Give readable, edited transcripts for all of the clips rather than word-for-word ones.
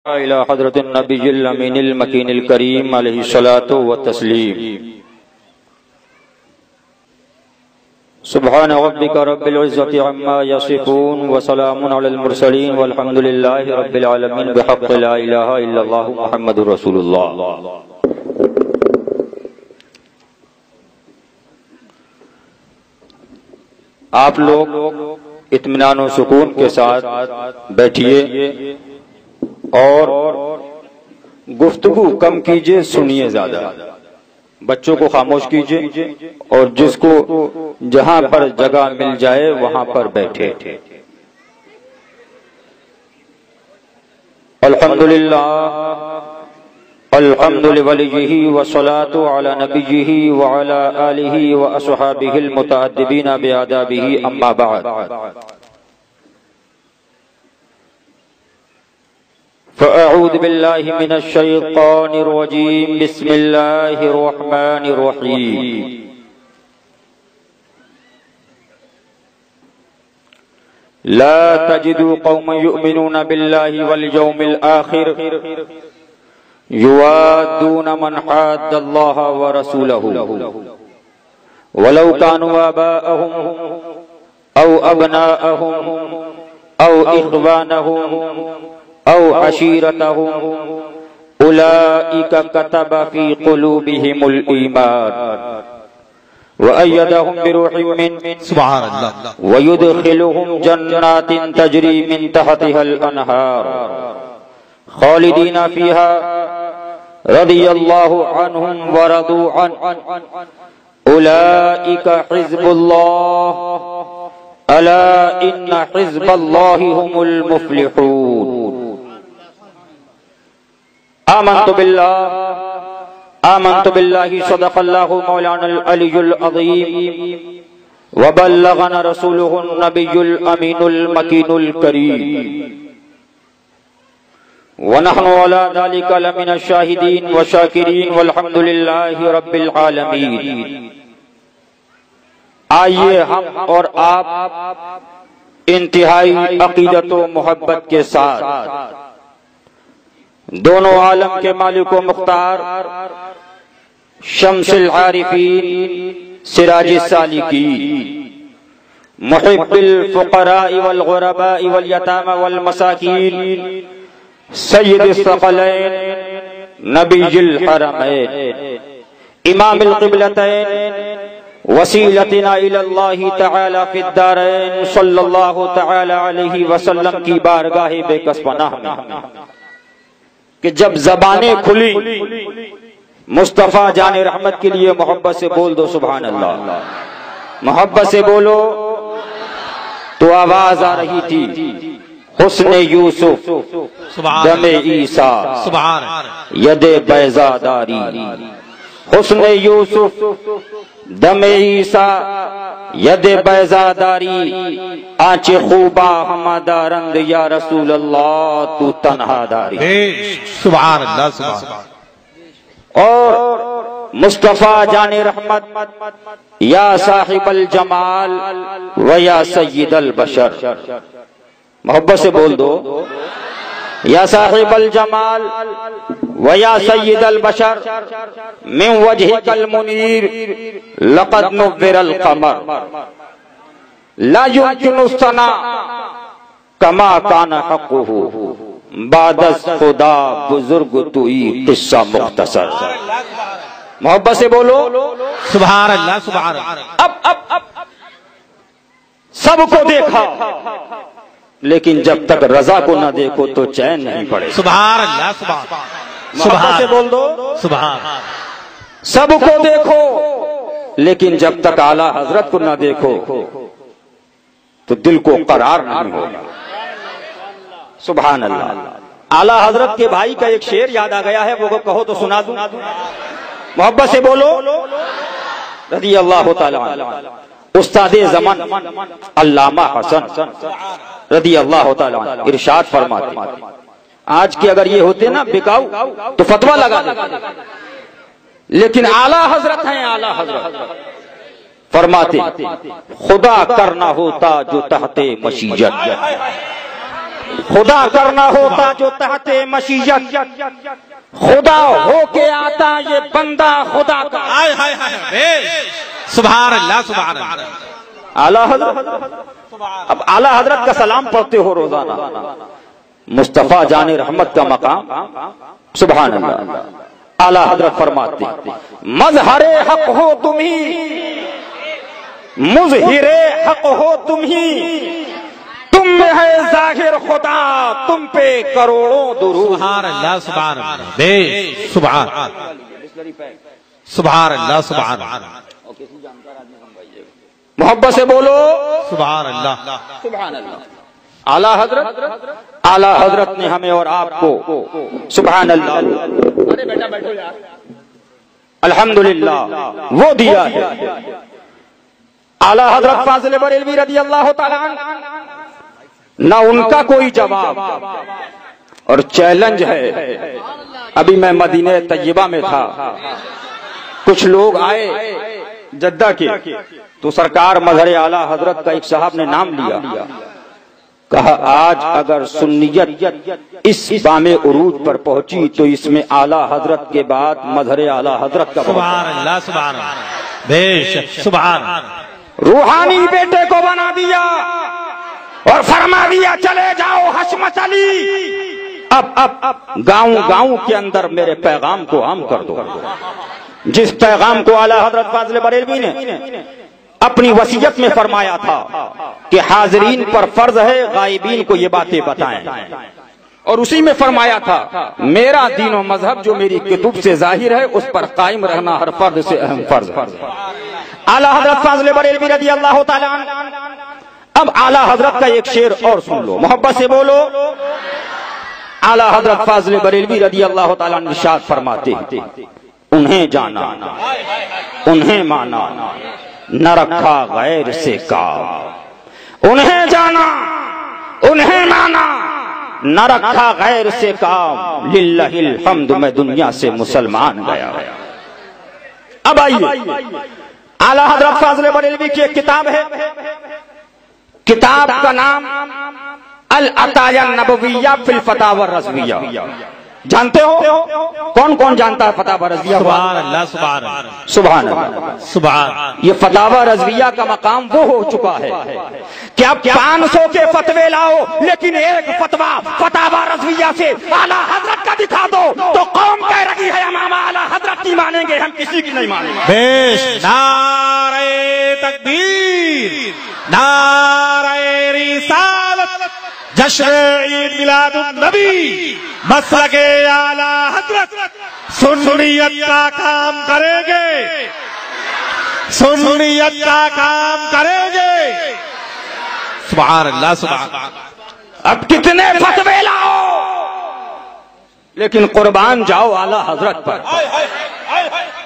إلى حضرة النبي الأمين المكين الكريم عليه الصلاة والتسليم. سبحان ربك رب العزة عما يصفون وسلام على المرسلين والحمد لله رب العالمين بحق لا إله إلا الله محمد رسول الله. آپ لوگ اطمینان و سکون کے ساتھ بیٹھیے اور گفتگو کم کیجئے، سنیے زیادہ. بچوں کو خاموش کیجئے اور جس کو جہاں پر جگہ مل جائے وہاں پر بیٹھے. الحمدللہ الحمد لوليه والصلاة على نبيه وعلى آله وأصحابه المتأدبين بآدابه أما بعد. فأعوذ بالله من الشيطان الرجيم. بسم الله الرحمن الرحيم. لا تجد قوما يؤمنون بالله واليوم الآخر يوادون من حاد الله ورسوله ولو كانوا آباءهم أو أبناءهم أو إخوانهم أو عشيرتهم أولئك كتب في قلوبهم الإيمان وأيدهم بروح منه سبحان الله ويدخلهم جنات تجري من تحتها الأنهار خالدين فيها رضي الله عنهم ورضوا عنه أولئك حزب الله ألا إن حزب الله هم المفلحون. آمنت بالله صدق الله مولانا العلي العظيم وبلغنا رسوله النبي الأمين المكين الكريم ونحن على ذلك لمن الشاهدين والشاكرين والحمد لله رب العالمين. آئیے ہم اور آپ انتہائی عقیدت و محبت کے ساتھ دونوں عالم کے مالک و مختار شمس العارفین سراج السالکین محب الفقراء والغرباء والیتامى والمساکین سید الثقلین نبی الحرمین امام القبلتین وسیلتنا الی اللہ تعالی فی الدارین صلی اللہ تعالی علیہ وسلم کی بارگاہ بے کس پناہ میں کہ جب زبانیں کھلی مصطفیٰ جان رحمت کے لیے محبت سے بول دو سبحان اللہ. محبت سے بولو تو آواز آ رہی تھی حسن یوسف دم عیسیٰ ید بیضاداری. حسن یوسف دم عیسیٰ ید بیضاداری آنچ خوبا ہمادہ رند یا رسول اللہ تو تنہا داری. سبحان اللہ سبحان اللہ. اور مصطفیٰ جان رحمت یا صاحب الجمال و یا سید البشر. محبت سے بول دو یا صاحب الجمال و یا سید البشر من وجهك المنیر لقد نور القمر لا يمكن الثناء كما كان حقه بعد خدا بزرگ توئی قصہ مختصر. محبت سے بولو سبحان اللہ سبحان اللہ. اب سب کو دیکھا لیکن جب تک رضا کو نہ دیکھو تو چین نہیں پڑے. سبحان اللہ سبحان اللہ. محبت سے بول دو سبحان. سب کو دیکھو لیکن جب تک اعلیٰ حضرت کو نہ دیکھو تو دل کو قرار نہیں ہوگا. سبحان اللہ. اعلیٰ حضرت کے بھائی کا ایک شعر یاد آ گیا ہے، وہ کہو تو سنا دوں. محبت سے بولو رضی اللہ تعالی عنہ. استاد زمان علامہ حسن رضی اللہ تعالی عنہ ارشاد فرماتے آج کے اگر یہ ہوتے نا بکاؤ تو فتویٰ لگا دیتے، لیکن اعلیٰ حضرت ہیں. اعلیٰ حضرت فرماتے خدا کرنا ہوتا جو تحت مشیت خدا کرنا ہوتا جو تحت مشیت، خدا ہو کے آتا یہ بندہ خدا کا۔ ہائے ہائے ہائے، سبحان اللہ سبحان اللہ۔ اعلیٰ حضرت، اب اعلیٰ حضرت کا سلام پڑھتے ہو روزانہ، مصطفیٰ جان رحمت کا مقام، سبحان اللہ۔ اعلیٰ حضرت فرماتے مظہر حق ہو تم ہی، مظہر حق ہو تم ہی، تم میں ہے ظاہر خدا، تم پہ کروڑوں درود۔ سبحان اللہ سبحان اللہ، بے سبحان سبحان اللہ سبحان اللہ۔ محبت سے بولو سبحان اللہ سبحان اللہ۔ اعلیٰ حضرت، اعلیٰ حضرت نے ہمیں اور آپ کو سبحان اللہ، ارے بیٹا بیٹھو یار، الحمدللہ وہ دیا ہے۔ اعلیٰ حضرت فاضل بریلوی رضی اللہ تعالیٰ عنہ، نہ ان کا کوئی جواب اور چیلنج ہے۔ ابھی میں مدینہ طیبہ میں تھا، کچھ لوگ آئے جدہ کے، تو سرکار مظہر اعلیٰ حضرت کا ایک صاحب نے نام لیا، کہا آج اگر سنیت اس بام عروج پر پہنچی تو اس میں اعلیٰ حضرت کے بعد مظہر اعلیٰ حضرت کا۔ سبحان اللہ سبحان اللہ، بے شک سبحان اللہ۔ روحانی بیٹے کو بنا دیا اور فرما دیا چلے جاؤ حشمت علی، اب گاؤں گاؤں کے اندر میرے پیغام کو عام کر دو۔ جس پیغام کو اعلیٰ حضرت فاضل بریلوی نے اپنی وصیت میں فرمایا تھا کہ حاضرین پر فرض ہے غائبین کو یہ باتیں بتائیں، اور اسی میں فرمایا تھا میرا دین و مذہب جو میری کتب سے ظاہر ہے اس پر قائم رہنا ہر فرد سے اہم فرض ہے۔ اعلیٰ حضرت فاضل بریلوی رضی اللہ تعالیٰ عنہ، اب اعلیٰ حضرت کا ایک شعر اور سن لو، محبت سے بولو۔ اعلیٰ حضرت فاضل بریلوی رضی اللہ تعالیٰ عنہ ارشاد فرماتے ہیں انہیں جانا انہیں مانا نہ رکھا غیر سے کام، انہیں جانا انہیں مانا نہ رکھا غیر سے کام، للہ الحمد میں دنیا سے مسلمان گیا۔ اب آئیے، اعلیٰ حضرت فاضل بریلوی کی ایک کتاب ہے، کتاب کا نام العطایا النبویہ فی الفتاوی الرضویہ۔ جانتے ہو کون کون جانتا ہے فتاوی رضویہ؟ سبحان اللہ سبحان اللہ سبحان اللہ سبحان۔ یہ فتاوی رضویہ کا مقام وہ ہو چکا ہے کہ اب 500 کے فتوے لاؤ لیکن ایک فتویٰ فتاوی رضویہ سے اعلیٰ حضرت کا دکھا دو تو قوم کہہ رہی ہے امام اعلیٰ حضرت کی مانیں گے، ہم کسی کی نہیں مانیں گے۔ بیش نعرہ تکبیر، نعرہ رسالت، جشن عید میلاد النبی، مسلک اعلیٰ حضرت، سنیت کا کام کریں گے، سنیت کا کام کریں گے۔ سبحان اللہ سبحان اللہ۔ اب کتنے فتوے لاؤ لیکن قربان جاؤ اعلیٰ حضرت پر۔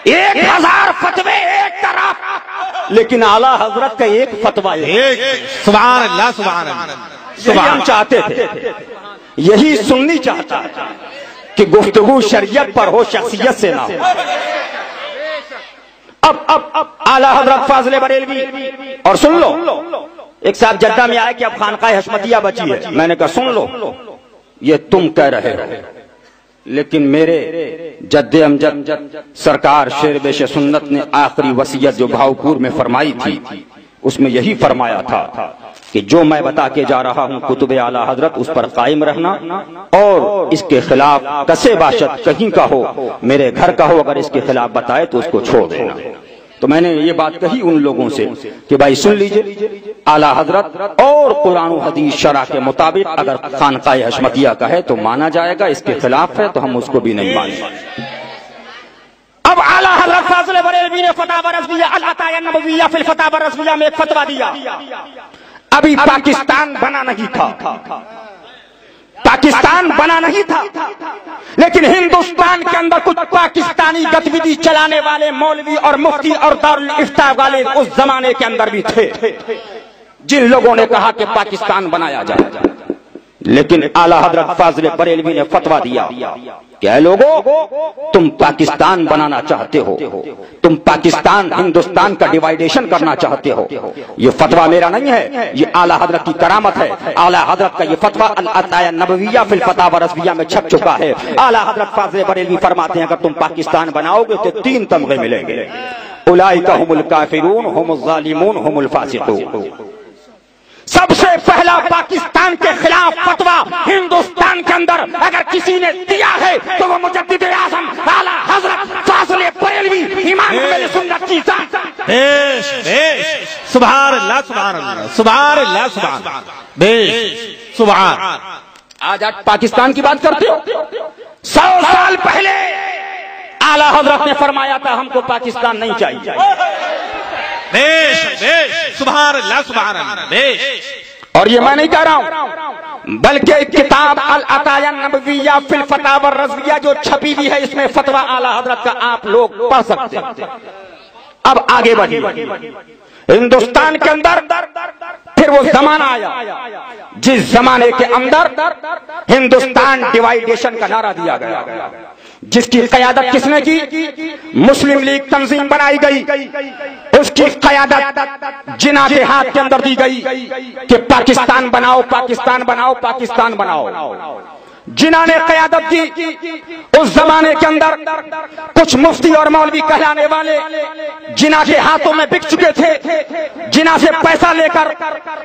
1000 فتوے ایک طرف لیکن اعلیٰ حضرت کا ایک فتویٰ ایک۔ سبحان اللہ سبحان اللہ۔ یہی ہم چاہتے تھے، یہی سننی چاہتا کہ گفتگو شریعت پر ہو، شخصیت سے نہ ہو۔ اب اعلیٰ حضرت فاضل بریلوی، اور سن لو، ایک صاحب جدہ میں آئے کہ اب خانقاہ حشمتیہ بچی ہے، میں نے کہا سن لو، یہ تم کہہ رہے ہو لیکن میرے جد امجد سرکار شیر بیش سنت نے آخری وصیت جو بھاؤپور میں فرمائی تھی اس میں یہی فرمایا تھا کہ جو میں بتا کے جا رہا ہوں کتب اعلیٰ حضرت اس پر قائم رہنا، اور اس کے خلاف کسے باشد کہیں کا ہو، میرے گھر کا ہو، اگر اس کے خلاف بتائے تو اس کو چھوڑ دینا۔ تو میں نے یہ بات کہی ان لوگوں سے کہ بھائی سن لیجئے، اعلیٰ حضرت اور قرآن و حدیث شرع کے مطابق اگر خانقاہ حشمتیہ کا ہے تو مانا جائے گا، اس کے خلاف ہے تو ہم اس کو بھی نہیں مانیں گے۔ اب اعلیٰ حضرت فاضل بریلوی نے فتاوی رضویہ العطایا النبویہ فی الفتاوی الرضویہ میں ایک فتویٰ دیا۔ ابھی پاکستان بنا نہیں تھا، پاکستان بنا نہیں تھا، لیکن ہندوستان کے اندر کچھ پاکستانی گتیویدھی چلانے والے مولوی اور مفتی اور دارالافتاء والے اس زمانے کے اندر بھی تھے جن لوگوں نے کہا کہ پاکستان بنایا جائے۔ لیکن اعلی حضرت فاضل بریلوی نے فتویٰ دیا کہ اے لوگوں، تم پاکستان بنانا چاہتے ہو، تم پاکستان ہندوستان کا ڈیوائیڈیشن کرنا چاہتے ہو. یہ فتویٰ میرا نہیں ہے، یہ اعلی حضرت کی کرامت ہے. اعلی حضرت کا یہ فتویٰ العطایہ النبویہ فی الفتاوی الرضویہ میں چھپ چکا ہے. اعلی حضرت فاضل بریلوی فرماتے ہیں اگر تم پاکستان بناؤ گے تو 3 تمغے ملیں گے. اولئک هم الکافرون هم الظالمون هم الفاسقون. سب سے پہلا پاکستان کے خلاف فتویٰ ہندوستان کے اندر اگر کسی نے دیا ہے تو وہ مجدد اعظم اعلی حضرت فاضل بریلوی امام اہل سنت کی ذات. سبحان اللہ سبحان اللہ سبحان اللہ سبحان اللہ سبحان. آج آپ پاکستان کی بات کرتے ہو. 100 سال پہلے اعلی حضرت نے فرمایا تھا ہم کو پاکستان نہیں چاہیے. سبحان اللہ سبحان اللہ. اور یہ میں نہیں کہہ رہا ہوں بلکہ کتاب العطایہ النبویہ فی الفتاوی الرضویہ جو چھپی ہوئی ہے اس میں فتویٰ اعلی حضرت کا آپ لوگ پڑھ سکتے ہیں. اب آگے بڑھیے. ہندوستان کے اندر پھر وہ زمانہ آیا جس زمانے کے اندر ہندوستان ڈیوائیڈیشن کا نعرہ دیا گیا، جس کی قیادت کس نے کی؟ مسلم لیگ تنظیم بنائی گئی. اس کی قیادت جناح کے ہاتھ کے اندر دی گئی کہ پاکستان بناؤ پاکستان بناؤ پاکستان بناؤ. جناح نے قیادت کی. اس زمانے کے اندر کچھ مفتی اور مولوی کہلانے والے جناح کے ہاتھوں میں بک چکے تھے. جناح سے پیسہ لے کر،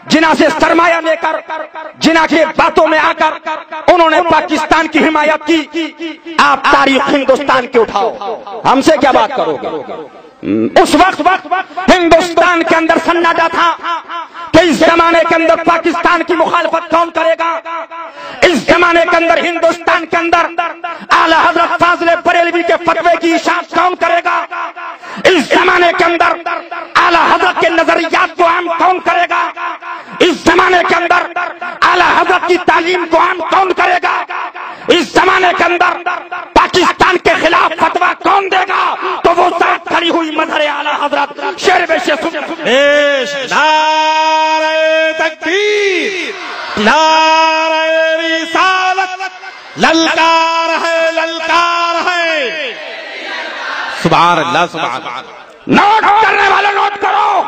جناح سے سرمایہ لے کر، جناح کے باتوں میں آ کر انہوں نے پاکستان کی حمایت کی. آپ تاریخ ہندوستان کے اٹھاؤ، ہم سے کیا بات کرو گے؟ اس وقت ہندوستان کے اندر سناٹا تھا کہ اس زمانے کے اندر پاکستان کی مخالفت کون کرے گا. اس زمانے کے اندر ہندوستان کے اندر اعلی حضرت فاضل بریلوی کے فتوے کی اشاعت کون کرے گا. اس زمانے کے اندر اعلی حضرت کے نظریات کو عام کون کرے گا. اس زمانے کے اندر اعلی حضرت کی تعلیم کو عام کون کرے گا. اس زمانے کے اندر پاکستان کے خلاف فتویٰ کون دے گا. تو وہ ذات کھڑی ہوئی مظہر اعلی حضرت شیر بے نعرہ تکبیر، نعرہ رسالت، للکار ہے للکار ہے. سبحان اللہ سبحان اللہ. نوٹ کرنے والے نوٹ کرو.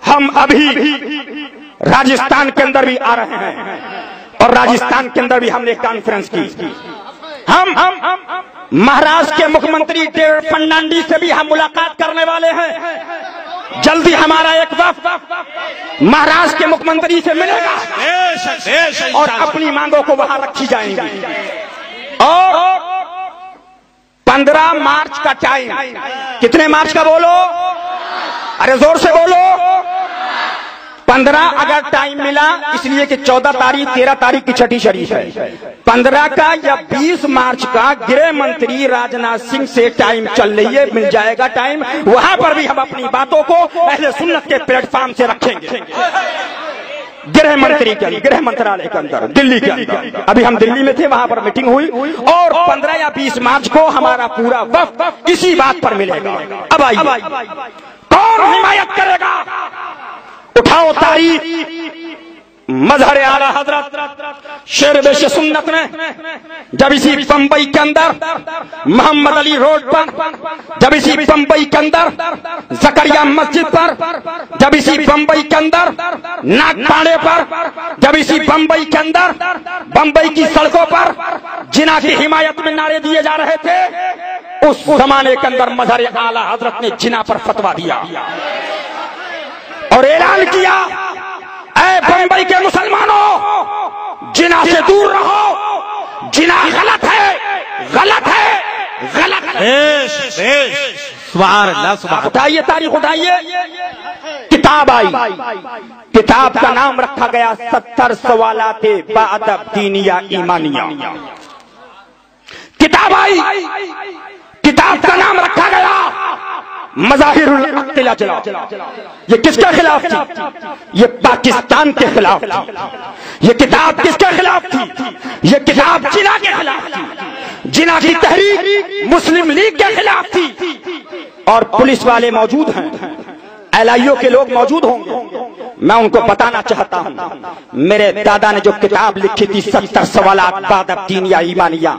ہم ابھی راجستھان کے اندر بھی آ رہے ہیں اور راجستھان کے اندر بھی ہم نے کانفرنس کی. ہم مہاراشٹر کے مکھ منتری دیو فنانڈی سے بھی ہم ملاقات کرنے والے ہیں. جلدی ہمارا ایک وفد مہاراشٹر کے مکھ منتری سے ملے گا اور اپنی مانگوں کو وہاں رکھی جائیں گی. اور 15 مارچ کا ٹائم، کتنے مارچ کا بولو؟ ارے زور سے بولو. 15 اگر ٹائم ملا اس لیے کہ 14 تاریخ 13 تاریخ کی چھٹی شریف ہے. 15 کا یا 20 مارچ کا گرہ منتری راجناتھ سنگھ سے ٹائم چل رہی ہے، مل جائے گا ٹائم. وہاں پر بھی ہم اپنی باتوں کو اہل سنت کے پلیٹ فارم سے رکھیں گے. گرہ منتری کے گرہ منترالیہ کے اندر دلی کے اندر ابھی ہم دلی میں تھے، وہاں پر میٹنگ ہوئی اور 15 یا 20 مارچ کو ہمارا پورا وفد اسی بات پر ملے گا. اب آئیے کون حمایت کرے گا؟ اٹھاؤ تاریخ. مظہر اعلی حضرت شیر بیش سنت نے جب اسی بمبئی کے اندر محمد علی روڈ پر، جب اسی بمبئی کے اندر زکریا مسجد پر، جب اسی بمبئی کے اندر ناگپاڑے پر، جب اسی بمبئی کے اندر بمبئی کی سڑکوں پر جناح کی حمایت میں نعرے دیے جا رہے تھے، اس زمانے کے اندر مظہر اعلی حضرت نے جناح پر فتویٰ دیا اور اعلان کیا اے بمبئی کے مسلمانوں جناح سے دور رہو. جناح غلط ہے غلط ہے غلط ہے. سبحان اللہ سبحان. اٹھائیے تاریخ اٹھائیے. کتاب آئی، کتاب کا نام رکھا گیا 70 سوالات بادب دینیہ ایمانیہ. کتاب آئی، کتاب کا نام رکھا گیا مظاہر الاختلاف. یہ کس کے خلاف تھی؟ یہ پاکستان کے خلاف تھی. یہ کتاب کس کے خلاف تھی؟ یہ کتاب جناح کے خلاف تھی. جناح کی تحریک مسلم لیگ کے خلاف تھی. اور پولیس والے موجود ہیں، ایل آئی او کے لوگ موجود ہوں گے، میں ان کو بتانا چاہتا ہوں، میرے دادا نے جو کتاب لکھی تھی 70 سوالات بعد دین یا ایمانیہ،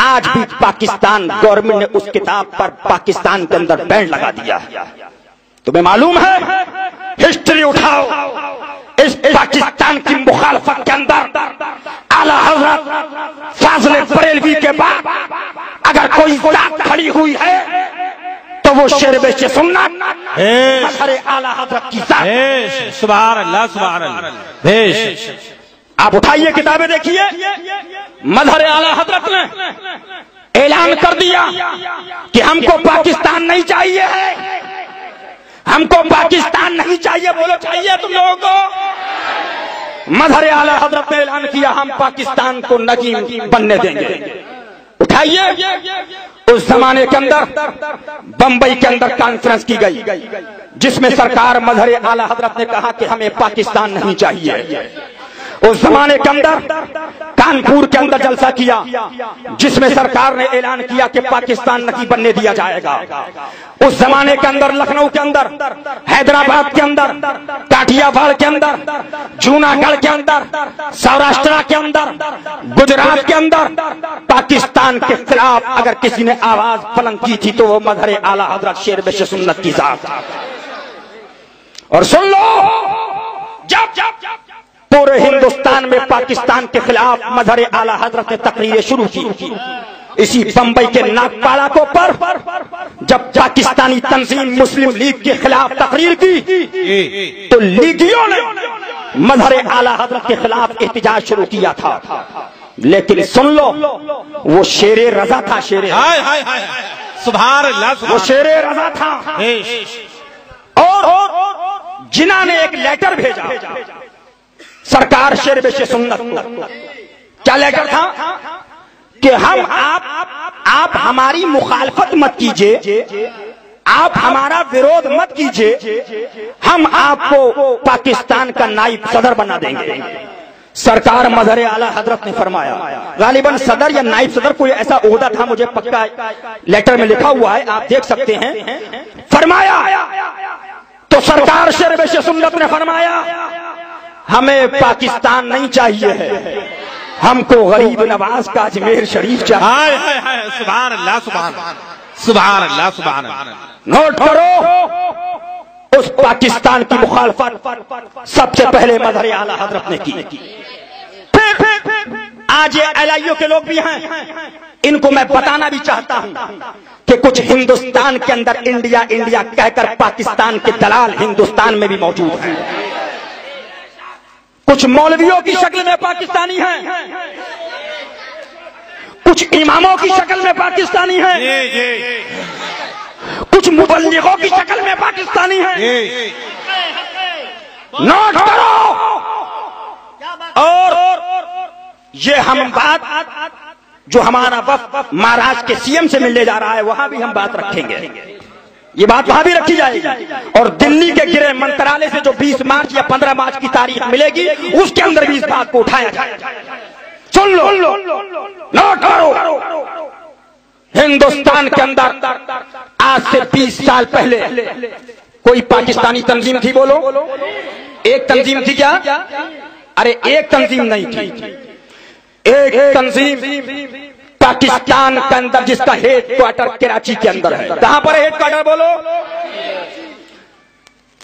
آج بھی پاکستان گورنمنٹ نے اس کتاب پر پاکستان کے اندر بین لگا دیا ہے۔ تمہیں معلوم ہے، ہسٹری اٹھاؤ، اس پاکستان کی مخالفت کے اندر اعلیٰ حضرت فاضل بریلوی کے بعد اگر کوئی ذات کھڑی ہوئی ہے تو وہ شیر بیش سنت مظہر اعلیٰ حضرت کی ذات۔ سبحان اللہ سبحان اللہ۔ آپ اٹھائیے کتابیں دیکھیے، مظہر اعلیٰ حضرت نے اعلان کر دیا کہ ہم کو پاکستان نہیں چاہیے ہے، ہم کو پاکستان نہیں چاہیے۔ بولو چاہیے تم لوگوں کو؟ مظہر اعلیٰ حضرت نے اعلان کیا ہم پاکستان کو نگین بننے دیں گے۔ اٹھائیے، اس زمانے کے اندر بمبئی کے اندر کانفرنس کی گئی جس میں سرکار مظہر اعلیٰ حضرت نے کہا کہ ہمیں پاکستان نہیں چاہیے۔ اس زمانے کے اندر کانپور کے اندر جلسہ کیا جس میں سرکار نے اعلان کیا کہ پاکستان نہیں بننے دیا جائے گا۔ اس زمانے کے اندر لکھنؤ کے اندر، حیدرآباد کے اندر، کاٹیا واڑ کے اندر، جوناگڑھ کے اندر، سوراشٹرا کے اندر، گجرات کے اندر پاکستان کے خلاف اگر کسی نے آواز بلند کی تھی تو وہ مظہر اعلیٰ حضرت شیر بیش سنت کی ذات۔ اور سن لو، جب پورے ہندوستان میں پاکستان کے خلاف مظہر اعلیٰ حضرت نے تقریریں شروع کی، اسی بمبئی کے ناگپاڑا کو پر جب پاکستانی تنظیم مسلم لیگ کے خلاف تقریر کی تو لیگیوں نے مظہر اعلیٰ حضرت کے خلاف احتجاج شروع کیا تھا، لیکن سن لو وہ شیر رضا تھا، شیر سبحان اللہ، وہ شیر رضا تھا۔ اور جنہوں نے ایک لیٹر بھیجا سرکار شیر بیش سنت کو، کیا لیٹر تھا کہ ہم آپ ہماری مخالفت مت کیجئے، آپ ہمارا ویرود مت کیجئے، ہم آپ کو پاکستان کا نائب صدر بنا دیں گے۔ سرکار مظہر اعلیٰ حضرت نے فرمایا، غالباً صدر یا نائب صدر کوئی ایسا عہدہ تھا، مجھے پکا لیٹر میں لکھا ہوا ہے، آپ دیکھ سکتے ہیں، فرمایا تو سرکار شیر بیش سنت نے فرمایا ہمیں پاکستان نہیں چاہیے ہے، ہم کو غریب نواز کا اجمیر شریف چاہیے۔ سبحان اللہ سبحان سبحان اللہ سبحان اللہ۔ نوٹ کرو، اس پاکستان کی مخالفت سب سے پہلے مظہر اعلیٰ حضرت نے کی۔ آج یہ ایل آئی او کے لوگ بھی ہیں، ان کو میں بتانا بھی چاہتا ہوں کہ کچھ ہندوستان کے اندر انڈیا انڈیا کہہ کر پاکستان کے دلال ہندوستان میں بھی موجود ہیں، کچھ مولویوں کی شکل میں پاکستانی ہیں، کچھ اماموں کی شکل میں پاکستانی ہیں، کچھ مبلغوں کی شکل میں پاکستانی ہیں۔ نوٹ کرو، اور یہ ہم بات جو ہمارا وفد مہاراشٹر کے سی ایم سے ملنے جا رہا ہے وہاں بھی ہم بات رکھیں گے، یہ بات وہاں بھی رکھی جائے گی، اور دلی کے گرہ منترالے سے جو 20 مارچ یا 15 مارچ کی تاریخ ملے گی اس کے اندر بھی اس بات کو اٹھایا جائے گا۔ سن لو، نوٹ کرو، ہندوستان کے اندر آج سے 20 سال پہلے کوئی پاکستانی تنظیم تھی؟ بولو، ایک تنظیم تھی کیا؟ ارے ایک تنظیم نہیں تھی، ایک تنظیم پاکستان کے اندر جس کا ہیڈ کوارٹر کراچی کے اندر ہے۔ کہاں پر ہیڈ کوارٹر؟ بولو،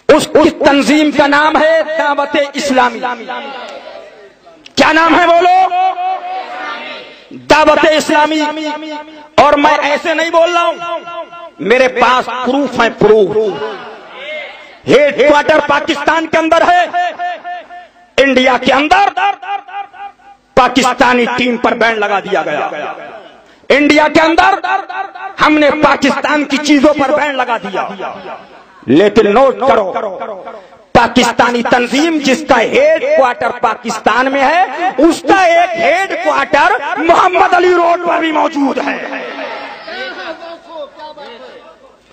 اس تنظیم کا نام ہے دعوت اسلامی۔ کیا نام ہے؟ بولو، دعوت اسلامی۔ اور میں ایسے نہیں بول رہا ہوں، میرے پاس پروف ہے، پروف۔ ہیڈ کوارٹر پاکستان کے اندر ہے، انڈیا کے اندر پاکستانی ٹیم پر بین لگا دیا گیا، انڈیا کے اندر ہم نے پاکستان کی چیزوں پر بین لگا دیا، لیکن نوٹ کرو پاکستانی تنظیم جس کا ہیڈ کوارٹر پاکستان میں ہے اس کا ایک ہیڈ کوارٹر محمد علی روڈ پر بھی موجود ہے۔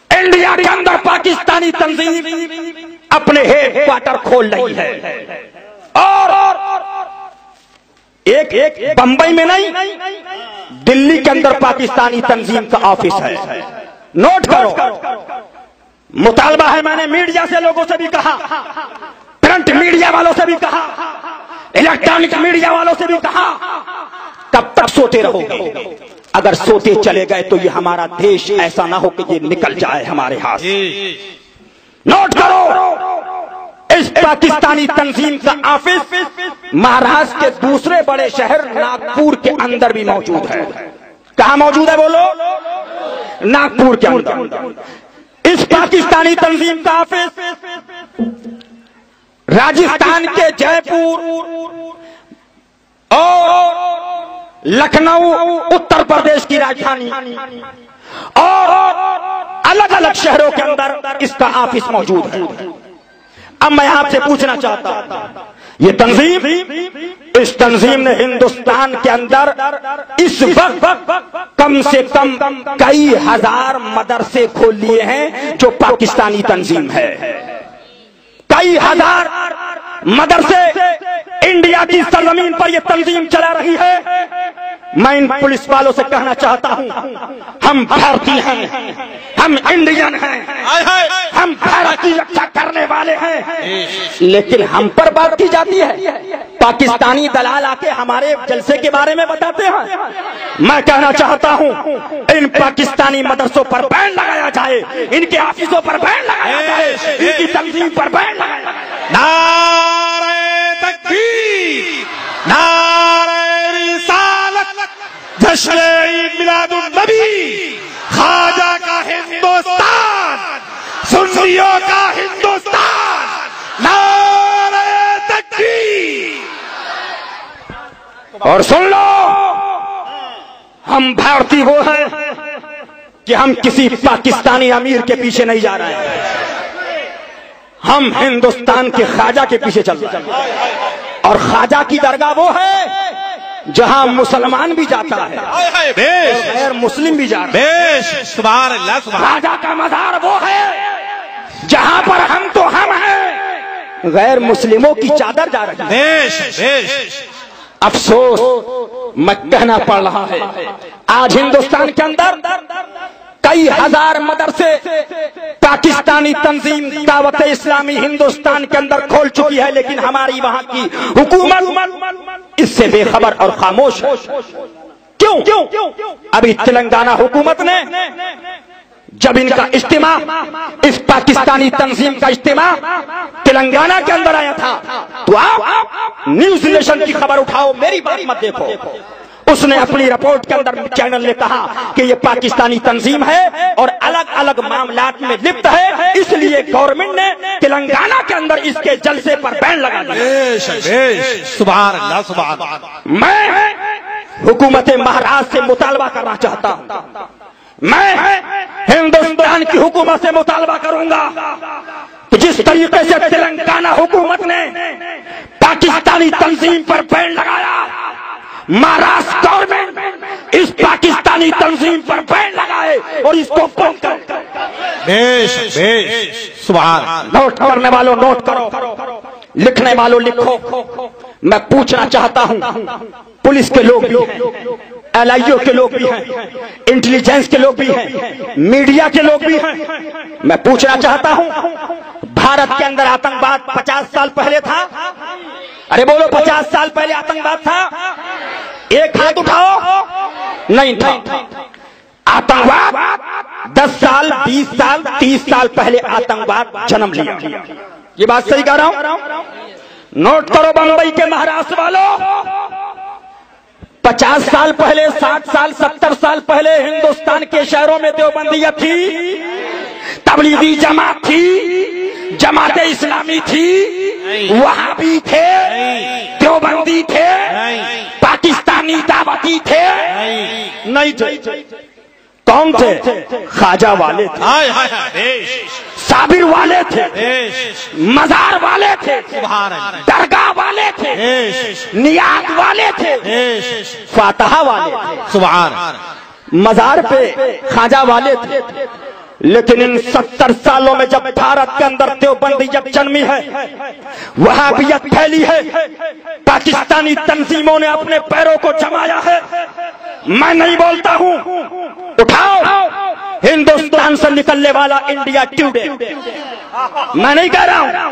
انڈیا کے اندر پاکستانی تنظیم اپنے ہیڈ کوارٹر کھول رہی ہے، اور ایک بمبئی میں نہیں، دلی کے اندر پاکستانی تنظیم کا آفس ہے۔ نوٹ کرو، مطالبہ ہے، میں نے میڈیا سے لوگوں سے بھی کہا، پرنٹ میڈیا والوں سے بھی کہا، الیکٹرانک میڈیا والوں سے بھی کہا، کب تک سوتے رہو گے؟ اگر سوتے چلے گئے تو یہ ہمارا دیش ایسا نہ ہو کہ یہ نکل جائے ہمارے ہاتھ سے۔ نوٹ کرو، اس پاکستانی تنظیم کا آفس مہاراشٹر کے دوسرے بڑے شہر ناگپور کے اندر بھی موجود ہے۔ کہاں موجود ہے بولو؟ ناگپور کے اندر۔ اس پاکستانی تنظیم کا آفس راجستھان کے جے پور اور لکھنؤ اتر پردیش کی راجدھانی اور الگ الگ شہروں کے اندر اس کا آفس موجود ہے۔ اب میں آپ سے پوچھنا چاہتا ہوں، یہ تنظیم، اس تنظیم نے ہندوستان کے اندر اس وقت کم سے کم کئی ہزار مدرسے کھول لیے ہیں جو پاکستانی تنظیم ہے۔ کئی ہزار مدرسے انڈیا کی سرزمین پر یہ تنظیم چلا رہی ہے۔ میں ان پولیس والوں سے کہنا چاہتا ہوں، ہم بھارتی ہیں، ہم انڈین ہیں، ہم بھارت کی رکشا کرنے والے ہیں، لیکن ہم پر بات کی جاتی ہے۔ پاکستانی دلال آ کے ہمارے جلسے کے بارے میں بتاتے ہیں۔ میں کہنا چاہتا ہوں ان پاکستانی مدرسوں پر بین لگایا جائے، ان کے آفسوں پر بین لگایا جائے، ان کی تنظیم پر بین لگایا جائے۔ نعرہ تکبیر، نعرہ رسالت، جشن عید میلاد النبی، خواجہ کا ہندوستان، سنیوں کا ہندوستان، نعرہ تکبیر۔ اور سن لو، ہم بھارتی وہ ہیں کہ ہم کسی پاکستانی امیر کے پیچھے نہیں جا رہے ہیں، ہم ہندوستان کے خواجہ کے پیچھے چل رہے ہیں۔ اور خواجہ کی درگاہ وہ ہے جہاں مسلمان بھی جاتا ہے، غیر مسلم بھی جاتا ہے۔ سبحان اللہ، سبحان اللہ۔ خواجہ کا مزار وہ ہے جہاں پر ہم تو ہم ہیں، غیر مسلموں کی چادر جا رہی ہے۔ افسوس میں کہنا پڑ رہا ہے، آج ہندوستان کے اندر کئی ہزار مدرسے پاکستانی تنظیم دعوت اسلامی ہندوستان کے اندر کھول چکی ہے، لیکن ہماری وہاں کی حکومت اس سے بے خبر اور خاموش ہے۔ کیوں؟ ابھی تلنگانہ حکومت نے جب ان کا اجتماع، اس پاکستانی تنظیم کا اجتماع تلنگانہ کے اندر آیا تھا، تو آپ نیوز نیشن کی خبر اٹھاؤ، میری بات مت دیکھو۔ اس نے اپنی رپورٹ کے اندر چینل نے کہا کہ یہ پاکستانی تنظیم ہے اور الگ الگ معاملات میں لپت ہے، اس لیے گورنمنٹ نے تلنگانہ کے اندر اس کے جلسے پر بین لگا دیا۔ سبحان اللہ، سبحان اللہ۔ میں حکومت مہاراشٹر سے مطالبہ کرنا چاہتا ہوں، میں ہندوستان کی حکومت سے مطالبہ کروں گا کہ جس طریقے سے تلنگانہ حکومت نے پاکستانی تنظیم پر بین لگایا، مہاراشٹر گورنمنٹ اس پاکستانی تنظیم پر بین لگائے اور اس کو بند کرے۔ سبحان۔ نوٹ کرنے والوں نوٹ کرو، لکھنے والوں لکھو۔ میں پوچھنا چاہتا ہوں، پولیس کے لوگ بھی ہیں، ایل آئی او کے لوگ بھی ہیں، انٹیلیجنس کے لوگ بھی ہیں، میڈیا کے لوگ بھی ہیں، میں پوچھنا چاہتا ہوں، بھارت کے اندر آتنکواد 50 سال پہلے تھا؟ ارے بولو، 50 سال پہلے آتنکواد تھا؟ ایک ہاتھ اٹھاؤ۔ نہیں تھا۔ آتنکواد 10 سال 20 سال 30 سال پہلے آتنکواد جنم لیا۔ یہ بات صحیح کہہ رہا ہوں؟ نوٹ کرو بمبئی کے مہاراشٹر والوں، 50 سال پہلے، 60 سال 70 سال پہلے ہندوستان کے شہروں میں دیوبندیت تھی، تبلیغی جماعت تھی، جماعت اسلامی تھی، وہابی تھے، دیوبندی تھے، پاکستانی دعوتی تھے؟ نہیں تھے۔ کون تھے؟ خواجہ والے تھے، صابر والے تھے، مزار والے تھے، درگاہ والے تھے، نیات والے تھے، فاتحہ والے تھے۔ سبحان۔ مزار پہ خواجہ والے تھے، لیکن ان 70 سالوں میں جب بھارت کے اندر دیوبندیت جنمی ہے، وہابیت پھیلی ہے، پاکستانی تنظیموں نے اپنے پیروں کو جمایا ہے، میں نہیں بولتا ہوں، اٹھاؤ ہندوستان سے نکلنے والا انڈیا ٹوڈے، میں نہیں کہہ رہا ہوں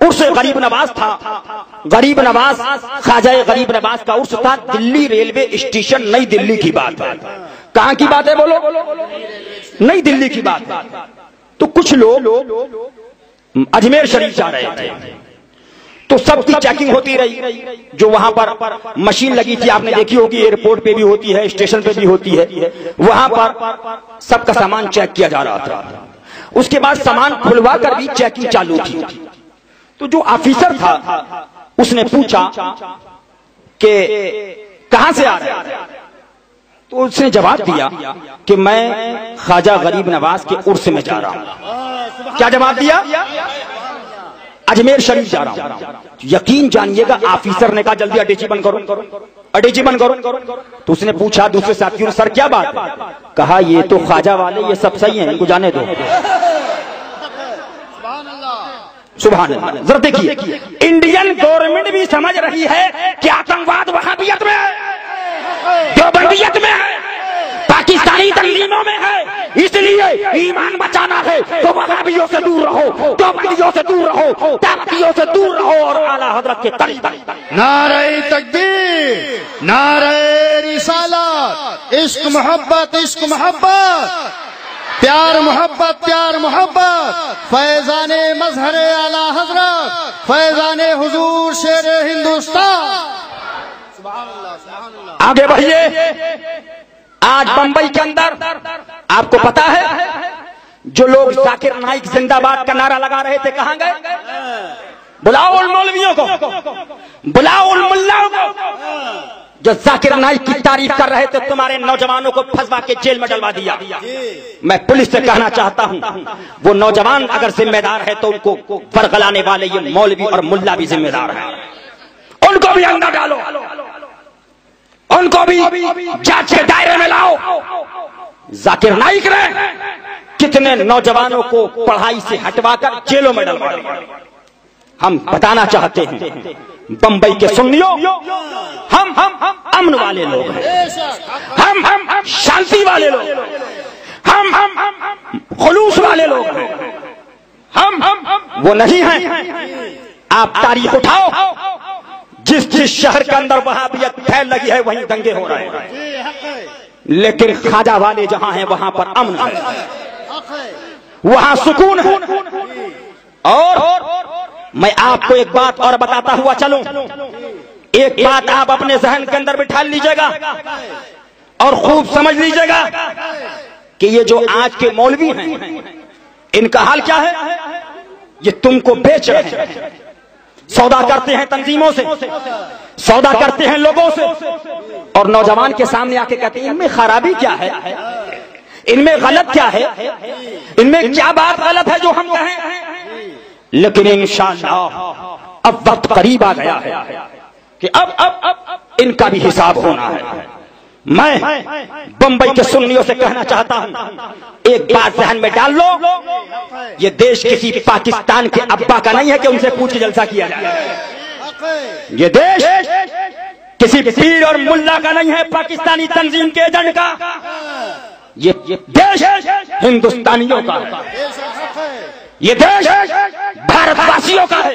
عرس غریب نواز تھا. غریب نواز خواجہ غریب نواز کا عرس تھا. دلی ریلوے اسٹیشن نئی دلی کی بات ہے. کہاں کی بات ہے بولو؟ نئی دلی کی بات ہے. تو کچھ لوگ اجمیر شریف جا رہے تھے تو سب کی چیکنگ ہوتی رہی. جو وہاں پر مشین لگی تھی آپ نے دیکھی ہوگی, ایئرپورٹ پہ بھی ہوتی ہے, اسٹیشن پہ بھی ہوتی ہے, وہاں پر سب کا سامان چیک کیا جا رہا تھا. اس کے بعد سامان کھلوا کر بھی چیکنگ چالو تھی. تو جو آفیسر تھا اس نے پوچھا کہ کہاں سے آ رہے ہیں؟ تو اس نے جواب دیا کہ میں خواجہ غریب نواز کے عرس میں جا رہا ہوں. کیا جواب دیا؟ اجمیر شریف جا رہا ہوں. یقین جانیے گا آفیسر نے کہا جلدی اٹیچی بند کرو, اٹیچی بند کرو. تو اس نے پوچھا دوسرے ساتھیوں سر کیا بات ہے؟ کہا یہ تو خواجہ والے یہ سب صحیح ہیں, ان کو جانے دو. سبحان اللہ. ذرا دیکھیے انڈین گورنمنٹ بھی سمجھ رہی ہے کہ آتنکواد وہابیت میں ہے, دیوبندیت میں ہے, پاکستانی تنظیموں میں ہے, اس لیے ایمان بچانا ہے تو وہابیوں سے دور رہو, دیوبندیوں سے دور رہو, دعوتیوں سے دور رہو اور اعلیٰ حضرت کے قریب. نعرہ تکبیر, نعرہ رسالت, عشق محبت, عشق محبت, پیار محبت, پیار محبت, فیضان مظہر اعلیٰ حضرت, فیضان حضور شیر ہندوستان. آگے بڑھیے. آج بمبئی کے اندر آپ کو پتا ہے جو لوگ ذاکر نائک زندہ باد کا نعرہ لگا رہے تھے کہاں گئے؟ بلاؤ ان مولویوں کو, بلاؤ ان ملاؤں کو جو ذاکر نائک کی تعریف کر رہے تھے. تمہارے نوجوانوں کو پھنسوا کے جیل میں ڈلوا دیا. میں پولیس سے کہنا چاہتا ہوں وہ نوجوان اگر ذمہ دار ہے تو ان کو ورغلانے والے یہ مولوی اور ملا بھی ذمہ دار ہیں. ان کو بھی اندر ڈالو, ان کو بھی جانچ کے دائرے میں لاؤ. ذاکر نائک نے کتنے نوجوانوں کو پڑھائی سے ہٹوا کر جیلوں میں ڈلوا دیا. ہم بتانا چاہتے ہیں بمبئی کے سنیوں, ہم امن والے لوگ ہیں, ہم شانتی والے لوگ ہیں, ہم خلوص والے لوگ ہیں, ہم وہ نہیں ہیں. آپ تاریخ اٹھاؤ, جس جس شہر کے اندر وہابیت پھیل لگی ہے وہیں دنگے ہو رہے ہیں, لیکن خواجہ والے جہاں ہیں وہاں پر امن ہے, وہاں سکون ہے. اور میں آپ کو ایک بات اور بتاتا ہوا چلوں, ایک بات آپ اپنے ذہن کے اندر بٹھا لیجئے گا اور خوب سمجھ لیجئے گا کہ یہ جو آج کے مولوی ہیں ان کا حال کیا ہے. یہ تم کو بیچ رہے ہیں, سودا کرتے ہیں تنظیموں سے, سودا کرتے ہیں لوگوں سے, اور نوجوان کے سامنے آ کے کہتے ہیں ان میں خرابی کیا ہے, ان میں غلط کیا ہے, ان میں کیا بات غلط ہے جو ہم کہیں. لیکن انشاءاللہ اب وقت قریب آ گیا ہے کہ اب ان کا بھی حساب ہونا ہے. میں بمبئی کے سنیوں سے کہنا چاہتا ہوں ایک بات ذہن میں ڈال لو, یہ دیش کسی پاکستان کے ابا کا نہیں ہے کہ ان سے پوچھ جلسہ کیا جائے. یہ دیش کسی پیر اور ملا کا نہیں ہے پاکستانی تنظیم کے ایجنٹ کا, یہ دیش ہندوستانیوں کا ہے, یہ دیش بھارت واسیوں کا ہے.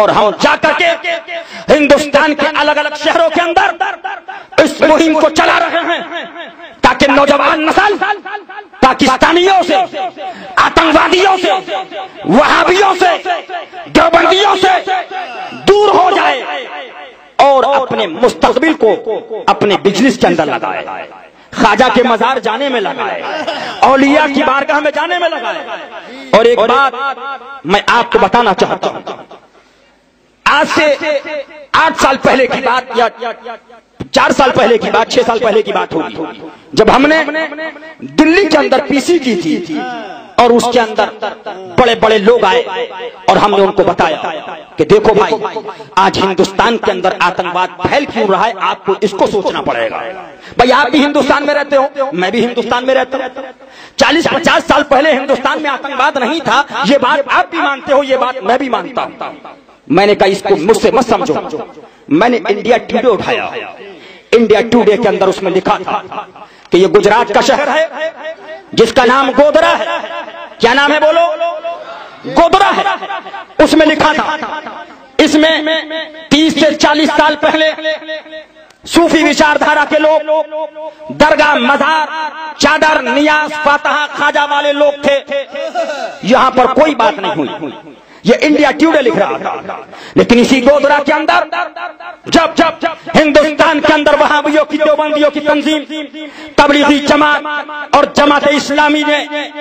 اور ہم جا کر کے ہندوستان کے الگ الگ شہروں کے اندر اس مہم کو چلا رہے ہیں تاکہ نوجوان نسل پاکستانیوں سے, آتنکوادیوں سے, وہابیوں سے, دیوبندیوں سے دور ہو جائے اور اپنے مستقبل کو اپنے بزنس کے اندر لگائے, خواجہ کے مزار جانے میں لگائے, اولیاء کی بارگاہ میں جانے میں لگائے. اور ایک بات میں آپ کو بتانا چاہتا ہوں, آج سے 8 سال پہلے کی بات یا 4 سال پہلے کی بات, 6 سال پہلے کی بات ہوگی, جب ہم نے دلی کے اندر پی سی کی تھی اور اس کے اندر بڑے بڑے لوگ آئے اور ہم نے ان کو بتایا کہ دیکھو بھائی آج ہندوستان کے اندر آتنکواد پھیل کیوں رہا ہے, آپ کو اس کو سوچنا پڑے گا. بھائی آپ بھی ہندوستان میں رہتے ہو, میں بھی ہندوستان میں رہتا ہوں. 40-50 سال پہلے ہندوستان میں آتنکواد نہیں تھا, یہ بات آپ بھی مانتے ہو, یہ بات میں بھی مانتا ہوں. میں نے کہا اس کو مجھ سے مت سمجھو. میں نے انڈیا ٹوڈے اٹھایا, انڈیا ٹوڈے کے اندر اس میں لکھا تھا کہ یہ گجرات کا شہر ہے جس کا نام گودرا ہے. کیا نام ہے بولو؟ گودرا ہے. اس میں لکھا تھا اس میں 30 سے 40 سال پہلے صوفی وچار دھارا کے لوگ درگاہ مزار چادر نیاز فاتحہ خواجہ والے لوگ تھے. یہاں پر کوئی بات نہیں ہوئی. یہ انڈیا ٹوڈے لکھ رہا تھا. لیکن اسی گودرا کے اندر جب ہندوستان کے اندر وہابیوں کی دیوبندیوں کی تنظیم تبلیغی جماعت اور جماعت اسلامی نے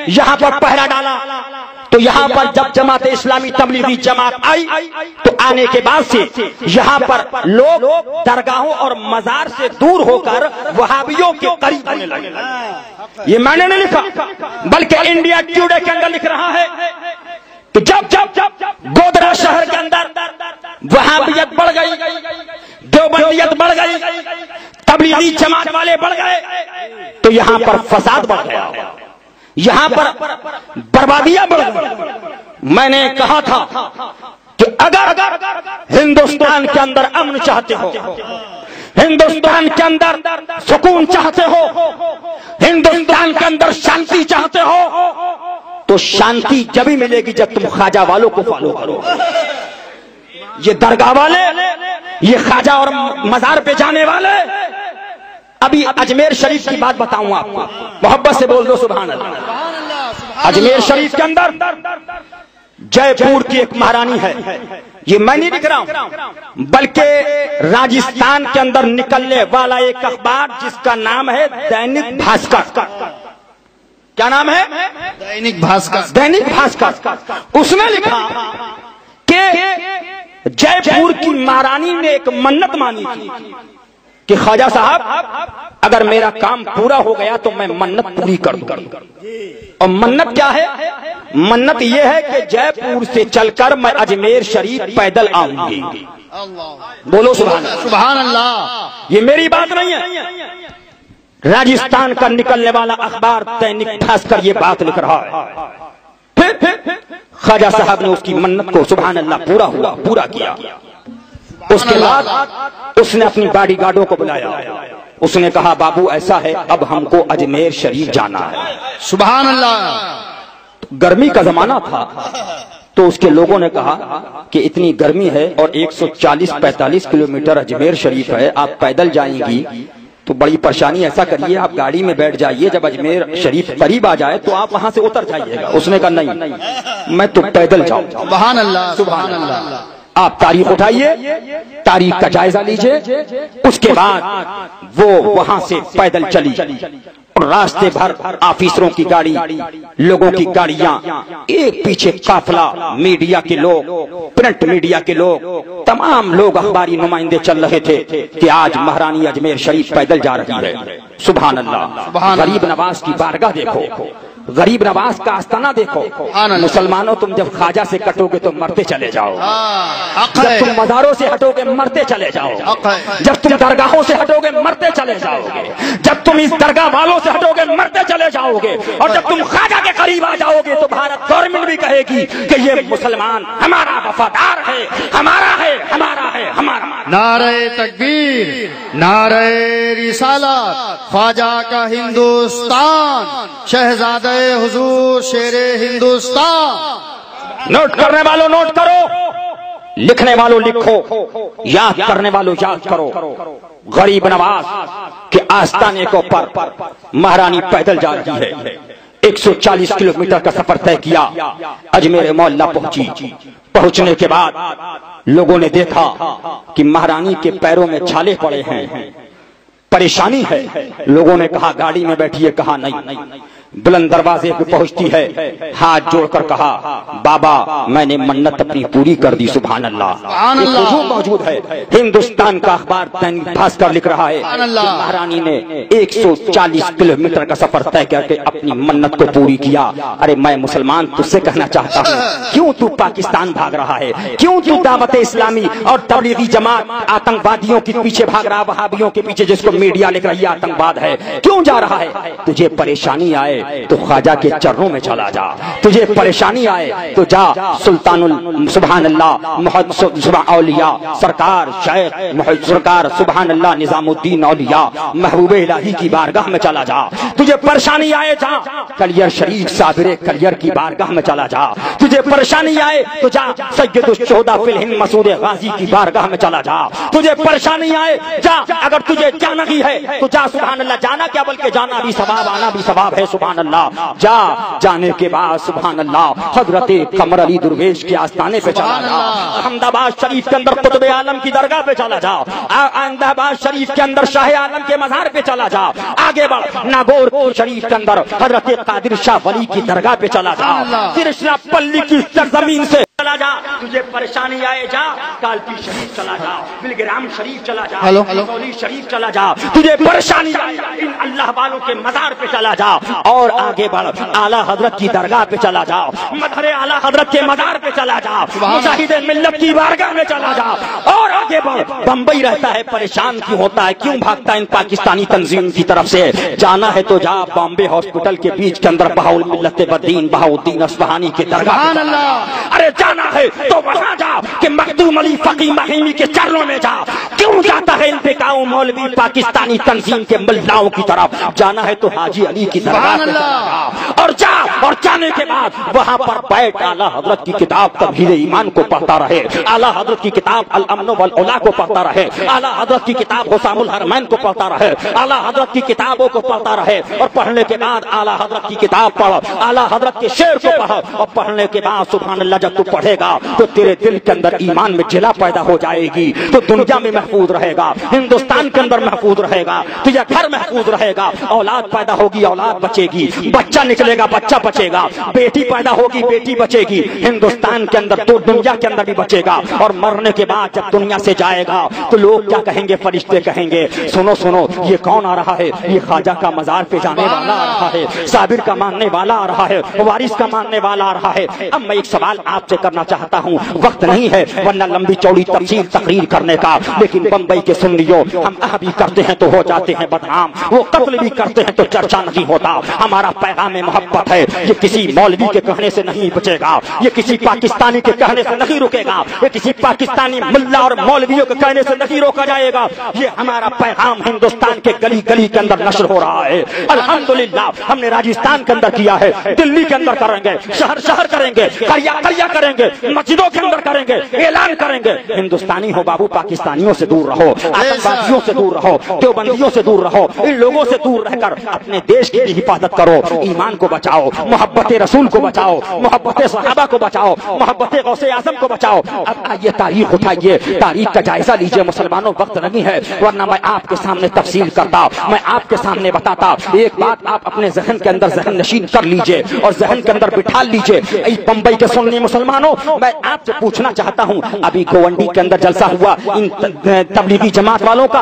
یہاں پر پہرا ڈالا تو یہاں پر جب جماعت اسلامی تبلیغی جماعت آئی تو آنے کے بعد سے یہاں پر لوگ درگاہوں اور مزار سے دور ہو کر وہابیوں کے قریب ہونے لگے. یہ میں نے نہیں لکھا بلکہ انڈیا ٹوڈے کے اندر لکھ رہا ہے کہ جب گودرا شہر کے اندر وہابیت بڑھ گئی, دیوبندیت بڑھ گئی, تبلیغی جماعت والے بڑھ گئے تو یہاں پر فساد بڑھ گیا, یہاں پر بربادیاں بڑھ گئی. میں نے کہا تھا کہ اگر ہندوستان کے اندر امن چاہتے ہو, ہندوستان کے اندر سکون چاہتے ہو, ہندوستان کے اندر شانتی چاہتے ہو تو شانتی جبھی ملے گی جب تم خواجہ والوں کو فالو کرو. یہ درگاہ والے, یہ خواجہ اور مزار پہ جانے والے. ابھی اجمیر شریف کی بات بتاؤں آپ کو, محبت سے بول دو سبحان اللہ. اجمیر شریف کے اندر جے پور کی ایک مہارانی ہے. یہ میں نہیں لکھ رہا ہوں بلکہ راجستھان کے اندر نکلنے والا ایک اخبار جس کا نام ہے دینک بھاسکر. کیا نام ہے؟ دینک بھاسکر. دینک بھاسکر. اس نے لکھا کہ جے پور کی مہارانی نے ایک منت مانی تھی کہ خواجہ صاحب اگر میرا کام پورا ہو گیا تو میں منت پوری کر دوں. اور منت کیا ہے؟ منت یہ ہے کہ جے پور سے چل کر میں اجمیر شریف پیدل آؤں گی. بولو سبحان اللہ. سبحان اللہ. یہ میری بات نہیں ہے, راجستھان کا نکلنے والا اخبار دینک بھاسکر یہ بات لکھ رہا ہے. پھر خواجہ صاحب نے اس کی منت کو سبحان اللہ پورا کیا. اس کے بعد اس نے اپنی باڈی گارڈوں کو بلایا. اس نے کہا بابو ایسا ہے اب ہم کو اجمیر شریف جانا ہے. سبحان اللہ. گرمی کا زمانہ تھا تو اس کے لوگوں نے کہا کہ اتنی گرمی ہے اور 140-45 کلومیٹر اجمیر شریف ہے, آپ پیدل جائیں گی تو بڑی پریشانی. ایسا کریے آپ گاڑی میں بیٹھ جائیے, جب اجمیر شریف قریب آ جائے تو آپ وہاں سے اتر جائیے گا. اس نے کہا نہیں میں تو پیدل جاؤں. سبحان اللہ. سبحان اللہ. آپ تاریخ اٹھائیے, تاریخ کا جائزہ لیجئے. اس کے بعد وہ وہاں سے پیدل چلی اور راستے بھر آفیسروں کی گاڑی, لوگوں کی گاڑیاں, ایک پیچھے قافلہ, میڈیا کے لوگ, پرنٹ میڈیا کے لوگ, تمام لوگ اخباری نمائندے چل رہے تھے کہ آج مہارانی اجمیر شریف پیدل جا رہی ہے. سبحان اللہ. غریب نواز کی بارگاہ دیکھو, غریب نواز کا آستانہ دیکھو. مسلمانوں تم جب خواجہ سے کٹو گے تو مرتے چلے جاؤ, جب تم مزاروں سے ہٹو گے مرتے چلے جاؤ, جب تم درگاہوں سے ہٹو گے مرتے چلے جاؤ گے, جب تم اس درگاہ والوں سے ہٹو گے مرتے چلے جاؤ گے, اور جب تم خواجہ کے قریب آ جاؤ گے تو بھارت گورنمنٹ بھی کہے گی کہ یہ مسلمان ہمارا وفادار ہے, ہمارا ہے, ہمارا ہے, ہمارا. نعرہ تکبیر, نعرہ رسالت, خواجہ کا ہندوستان, شہزادہ حضور شیر ہندوستان. نوٹ کرنے والوں نوٹ کرو, لکھنے والوں لکھو, یاد کرنے والوں یاد کرو. غریب نواز کے آستانے کے اوپر مہارانی پیدل جا رہی ہے. 140 کلومیٹر کا سفر طے کیا, اجمیر مولا پہنچی. پہنچنے کے بعد لوگوں نے دیکھا کہ مہارانی کے پیروں میں چھالے پڑے ہیں, پریشانی ہے. لوگوں نے کہا گاڑی میں بیٹھیے, کہا نہیں. بلند دروازے پہ پہنچتی ہے, ہاتھ جوڑ کر کہا بابا میں نے منت اپنی پوری کر دی. سبحان اللہ. یہ موجود ہے, ہندوستان کا اخبار دینک بھاسکر لکھ رہا ہے مہارانی نے 140 کلومیٹر کا سفر طے کر کے اپنی منت کو پوری کیا. ارے میں مسلمان تجھ سے کہنا چاہتا ہوں, کیوں تو پاکستان بھاگ رہا ہے, کیوں تو دعوت اسلامی اور تبلیغی جماعت آتنکوادیوں کے پیچھے بھاگ رہا, وہابیوں کے پیچھے جس کو میڈیا لکھ رہی ہے آتنکواد ہے, کیوں جا رہا ہے؟ تجھے پریشانی آئے تو خواجہ کے چرنوں میں چلا جا. تجھے پریشانی آئے تو جا سلطان سبحان اللہ اولیاء سرکار شیخ سرکار سبحان اللہ نظام الدین اولیاء محبوب الہی کی بارگاہ میں چلا جا. تجھے پریشانی آئے جا کلیر شریف صابر کلیر کی بارگاہ میں چلا جا. تجھے پریشانی آئے تو جا سید الشہداء فی الہند مسعود غازی کی بارگاہ میں چلا جا. تجھے پریشانی آئے جا, اگر تجھے جانا ہی ہے تو جا سبحان اللہ, جانا کیا بلکہ جانا بھی ثواب آنا بھی ثواب ہے سبحان اللہ. جا جانے کے بعد سبحان اللہ حضرت قمر علی درویش کے آستانے پہ چلا جا. احمد آباد شریف کے اندر قطب عالم کی درگاہ پہ چلا جا. احمد آباد شریف کے اندر شاہ عالم کے مزار پہ چلا جا. آگے بڑھ ناگور شریف کے اندر حضرت قادر شاہ ولی کی درگاہ پہ چلا جا. ترشنا پلی کی سرزمین سے چلا جا. تجھے پریشانی آئے جا کالپی شریف چلا جا, بلگرام شریف چلا جا, سولی شریف چلا جا. تجھے پریشانی آئے ان اللہ والوں کے مزار پہ چلا جا. اور آگے بڑھ اعلیٰ حضرت کی درگاہ پہ چلا جا, مظہر اعلیٰ حضرت کے مزار پہ چلا جا, مجاہد ملت کی بارگاہ میں چلا جا. اور آگے بڑھ بمبئی رہتا ہے پریشان کیوں ہوتا ہے, کیوں بھاگتا ہے ان پاکستانی تنظیم کی طرف سے. جانا ہے تو جا بامبے ہاسپٹل کے بیچ کے اندر بہاؤل ملت بدین بہاؤدین اصفہانی کی درگاہ. ارے جانا ہے تو وہاں جا کہ مخدوم علی فقی مہیمی کے چرنوں میں جا. کیوں جاتا ہے انتقام مولوی پاکستانی تنظیم کے ملاؤں کی طرف. جانا ہے تو حاجی علی کی درگاہ پہ جا اور جا, اور جانے کے بعد وہاں پر بیٹھ اعلیٰ حضرت کی کتاب تمہید ایمان کو پڑھتا رہے, اعلیٰ حضرت کی کتاب الامن والعلا کو پڑھتا رہے, اعلیٰ حضرت کی کتاب حسام الحرمین کو پڑھتا رہے, اعلیٰ حضرت کی کتابوں کو پڑھتا رہے. اور پڑھنے کے بعد اعلیٰ حضرت کی کتاب پڑھ, اعلیٰ حضرت کے شعر کو پڑھ, اور پڑھنے کے بعد سبحان اللہ جب تو پڑھے گا تو تیرے دل کے اندر ایمان میں جلا پیدا ہو جائے گی. تو دنیا میں محفوظ رہے گا, ہندوستان کے اندر محفوظ رہے گا, تجھے گھر محفوظ رہے گا, اولاد پیدا ہوگی اولاد بچے گی, بچہ نکلے گا بچہ بچے گا, بیٹی پیدا ہوگی بیٹی بچے گی, ہندوستان کے اندر تو دنیا کے اندر بھی بچے گا. اور مرنے کے بعد جب دنیا سے جائے گا تو لوگ کیا کہیں گے, فرشتے کہیں گے سنو سنو یہ کون آ رہا ہے, یہ خواجہ کا مزار پہ جانے والا آ رہا ہے, صابر کا ماننے والا آ رہا ہے, وارث کا ماننے والا آ رہا ہے. اب میں ایک سوال آپ سے کرنا چاہتا ہوں, وقت نہیں ہے ورنہ لمبی چوڑی تفصیل تقریر کرنے کا, لیکن بمبئی کے سن لیو, ہم بھی کرتے ہیں تو ہو جاتے ہیں بدنام, وہ قتل بھی کرتے ہیں تو چرچا نہیں ہوتا. ہمارا پیغام محبت ہے, یہ کسی مولوی کے کہنے سے نہیں بچے گا, یہ کسی پاکستانی کے کہنے سے نہیں رکے گا, یہ کسی پاکستانی ملا اور مولویوں کے کہنے سے نہیں روکا جائے گا. یہ ہمارا پیغام ہندوستان کے گلی گلی کے اندر نشر ہو رہا ہے. الحمدللہ ہم نے راجستھان کے اندر کیا ہے, دلی کے اندر کریں گے, شہر شہر کریں گے, قریا قریا کریں گے, مسجدوں کے اندر کریں گے, اعلان کریں گے. ہندوستانی ہو بابو, پاکستانیوں سے دور رہو, آتنکوادیوں سے دور رہو, دیوبندیوں سے دور رہو, ان لوگوں سے دور رہ کر اپنے دیش کی بھی حفاظت کرو, ایمان کو بچاؤ, محبت رسول کو بچاؤ, محبت صحابہ کو بچاؤ, محبت غوث اعظم کو بچاؤ. اب آئیے تاریخ اٹھائیے, تاریخ کا جائزہ لیجیے مسلمانوں. وقت نہیں ہے ورنہ میں آپ کے سامنے تفصیل کرتا, میں آپ کے سامنے بتاتا. ایک بات آپ اپنے ذہن کے اندر ذہن نشین کر لیجئے اور ذہن کے اندر بٹھا لیجئے. بمبئی کے سنی مسلمانوں, میں آپ سے پوچھنا چاہتا ہوں, ابھی گوونڈی کے اندر جلسہ ہوا ان تبلیغی جماعت والوں کا,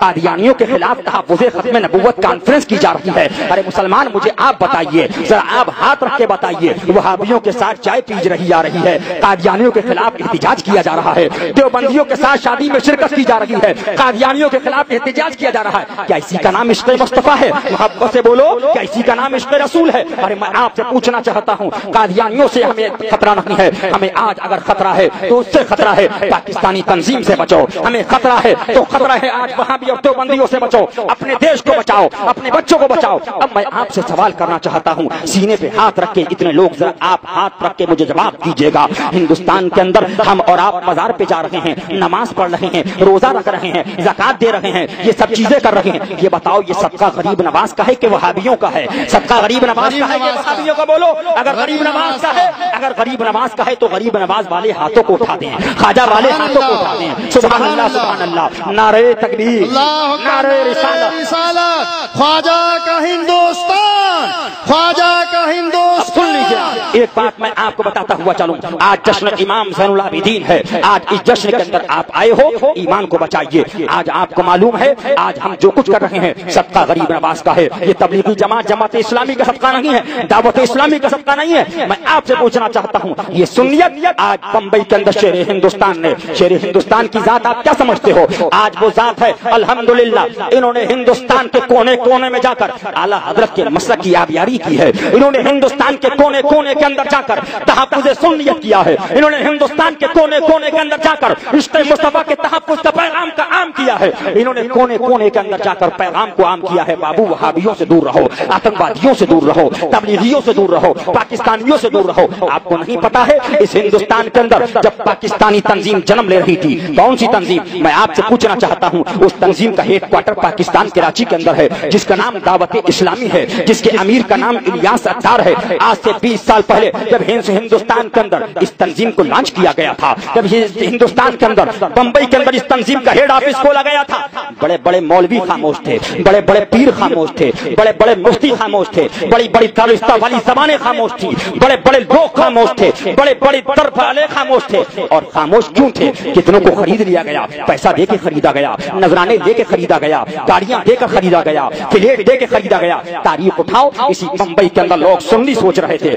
قادیانیوں کے خلاف تحفظ ختم نبوت کانفرنس کی جا رہی ہے. ارے مسلمان مجھے آپ بتائیے, ذرا آپ ہاتھ رکھ کے بتائیے, وہابیوں کے ساتھ چائے پیج رہی جا رہی ہے, قادیانیوں کے خلاف احتجاج کیا جا رہا ہے, دیوبندیوں کے ساتھ شادی میں شرکت کی جا رہی ہے, قادیانیوں کے خلاف احتجاج کیا جا رہا ہے. کیا اسی کا نام عشق مصطفیٰ ہے؟ محبت سے بولو, کیا اسی کا نام عشق رسول ہے؟ ارے میں آپ سے پوچھنا چاہتا ہوں, قادیانیوں سے ہمیں خطرہ نہیں ہے, ہمیں آج اگر خطرہ ہے تو اس سے خطرہ ہے پاکستانی تنظیم سے بچو. ہمیں خطرہ ہے تو خطرہ ہے آج وہاں بھی اور دیوبندیوں سے بچو, اپنے دیش کو بچاؤ, اپنے بچوں کو بچاؤ. اب میں آپ سے سوال کرنا چاہتا ہوں, سینے پہ ہاتھ رکھ کے اتنے لوگ, ذرا آپ ہاتھ رکھ کے مجھے جواب دیجیے گا. ہندوستان کے اندر ہم اور آپ مزار پہ جا رہے ہیں, نماز پڑھ رہے ہیں, روزہ رکھ رہے ہیں, زکات دے رہے ہیں, یہ سب چیزیں کر رہے ہیں. یہ بتاؤ یہ صدقہ غریب نواز کا ہے کہ وہابیوں کا ہے؟ صدقہ غریب نواز کا ہے کہ وہابیوں کا؟ بولو. اگر غریب نواز کا ہے, اگر غریب نواز کا ہے تو غریب نواز والے ہاتھوں کو اٹھا دیں, خواجہ والے ہاتھوں کو اٹھا دیں. سبحان اللہ سبحان اللہ, نعرہ تکبیر, نعرہ رسالت. خواجہ کا ہندوستان, خواجہ کا ہندوستان. سن لیجیے ایک بات میں آپ کو بتاتا ہوا چلوں، آج جشن امام زین العابدین ہے، آج اس جشن کے اندر آپ آئے ہو، ایمان کو بچائیے۔ آج آپ کو معلوم ہے آج ہم جو کچھ کر رہے ہیں صدقہ غریب نواز کا ہے، یہ تبلیغی جماعت اسلامی کا صدقہ نہیں ہے، دعوت اسلامی کا صدقہ نہیں ہے۔ میں آپ سے پوچھنا چاہتا ہوں یہ سنیت آج بمبئی کے اندر شیر ہندوستان نے، شیر ہندوستان کی ذات آپ کیا سمجھتے ہو؟ آج وہ ذات ہے الحمدللہ، انہوں نے ہندوستان کے کونے کونے میں جا کر اعلیٰ حضرت کے مسلک کی آبیاری کی ہے، انہوں نے ہندوستان کے کونے کونے کے اندر جا کر تحفظ سنیت کیا ہے، انہوں نے ہندوستان کے کونے کونے کے اندر جا کر عشق مصطفیٰ کے تحفظ کا پیغام کا عام کیا ہے، انہوں نے کونے کونے کے اندر جا کر پیغام کو عام کیا ہے۔ بابو وہابیوں سے دور رہو، آتنکوادیوں سے دور رہو، تبلیغیوں سے دور رہو، پاکستانیوں سے دور رہو۔ آپ کو نہیں پتا ہے اس ہندوستان کے اندر جب پاکستانی تنظیم جنم لے رہی تھی، کون سی تنظیم؟ میں آپ سے پوچھنا چاہتا ہوں، اس تنظیم کا ہیڈ کوارٹر پاکستان کراچی کے اندر ہے، جس کا نام دعوت اسلامی ہے، جس کے امیر کا نام الیاس اتار ہے۔ آج سے 20 سال پہلے جب ہندوستان کے اندر اس تنظیم کو لانچ کیا گیا تھا، جب ہندوستان کے اندر بمبئی کے اندر اس تنظیم کا ہیڈ آفس کھولا گیا تھا، بڑے بڑے مولوی خاموش تھے، بڑے بڑے پیر خاموش تھے، بڑے بڑے مفتی خاموش تھے، بڑی بڑی دارستہ والی زبانیں خاموش تھی، بڑے بڑے لوگ خاموش تھے، بڑے بڑے طرف والے خاموش تھے۔ اور خاموش کیوں تھے؟ کتنوں کو خرید لیا گیا، پیسہ دے کے خریدا گیا، نذرانے دے کے خریدا گیا، گاڑیاں دے کر خریدا گیا، پلیٹ دے کے خریدا گیا۔ تاریخ اٹھاؤ، اسی بمبئی کے اندر لوگ سنی سوچ رہے تھے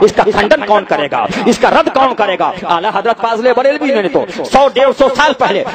اس کا کھنڈن کون کرے گا، اس کا رد کون کرے گا۔ اعلیٰ حضرت فاضل بریلوی نے تو 100-150 سال پہلے